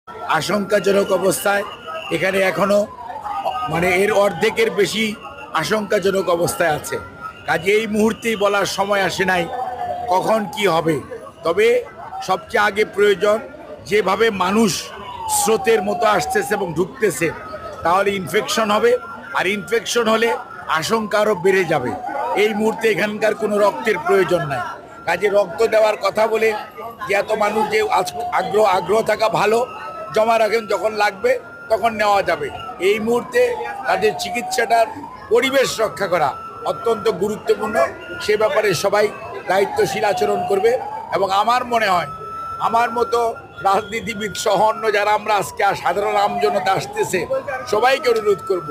আশঙ্কাজনক অবস্থায়। এখানে এখনো মানে এর অর্ধেকের বেশি আশঙ্কাজনক অবস্থায় আছে। কাজে এই মুহূর্তেই বলার সময় আসে নাই কখন কি হবে। তবে সবচেয়ে আগে প্রয়োজন, যেভাবে মানুষ স্রোতের মতো আসতেছে এবং ঢুকতেছে, তাহলে ইনফেকশন হবে, আর ইনফেকশন হলে আশঙ্কা আরও বেড়ে যাবে। এই মুহূর্তে এখানকার কোনো রক্তের প্রয়োজন নাই। কাজে রক্ত দেওয়ার কথা বলে যে এত মানুষ যে আগ্রহ থাকা ভালো, জমা রাখেন, যখন লাগবে তখন নেওয়া যাবে। এই মুহূর্তে তাদের চিকিৎসাটার পরিবেশ রক্ষা করা অত্যন্ত গুরুত্বপূর্ণ। সে ব্যাপারে সবাই দায়িত্বশীল আচরণ করবে। এবং আমার মনে হয় আমার মতো রাজনীতিবিদ সহ অন্য যারা আমরা আজকে সাধারণ আমজনতা আসতেছে, সবাইকে অনুরোধ করব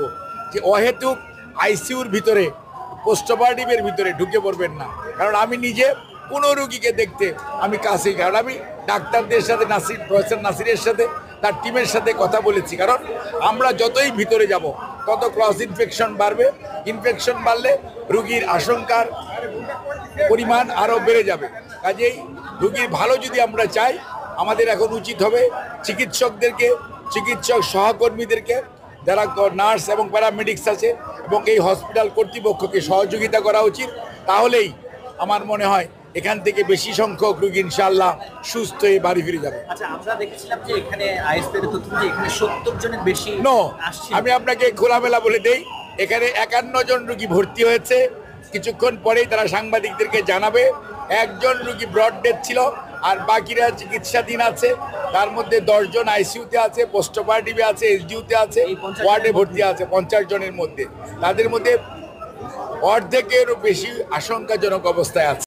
যে অহেতুক আইসিইউর ভিতরে, পোস্ট অপারেটিভের ভিতরে ঢুকে পড়বেন না। কারণ আমি নিজে কোনো রুগীকে দেখতে আমি কাছেই, কারণ আমি ডাক্তারদের সাথে প্রফেসর নাসিরের সাথে তার টিমের সাথে কথা বলেছি। কারণ আমরা যতই ভিতরে যাব তত ক্রস ইনফেকশন বাড়বে। ইনফেকশন বাড়লে রুগীর আশঙ্কার পরিমাণ আরও বেড়ে যাবে। কাজেই রুগীর ভালো যদি আমরা চাই, আমাদের এখন উচিত হবে চিকিৎসকদেরকে, চিকিৎসক সহকর্মীদেরকে, যারা নার্স এবং প্যারামেডিক্স আছে এবং এই হসপিটাল কর্তৃপক্ষকে সহযোগিতা করা উচিত। তাহলেই আমার মনে হয় এখান থেকে বেশি সংখ্যক রোগী ইনশাআল্লাহ সুস্থ হয়ে বাড়ি ফিরে যাবে। আচ্ছা, আমরা দেখেছিলাম যে এখানে আইএসপি এর তথ্য যে এখানে 70 জনের বেশি আসছে। আমি আপনাকে খোলামেলা বলে দেই, এখানে 51 জন রোগী ভর্তি হয়েছে। কিছুক্ষণ পরেই তারা সাংবাদিকদেরকে জানাবে। একজন রোগী ব্রড ডেথ ছিল, আর বাকিরা চিকিৎসাধীন আছে। তার মধ্যে 10 জন আইসিইউতে আছে, পোস্ট অপারেটিভে আছে, এসডিইউতে আছে, ওয়ার্ডে ভর্তি আছে 50 জনের মধ্যে। তাদের মধ্যে অর্ধেকেরও বেশি আশঙ্কাজনক অবস্থায় আছে।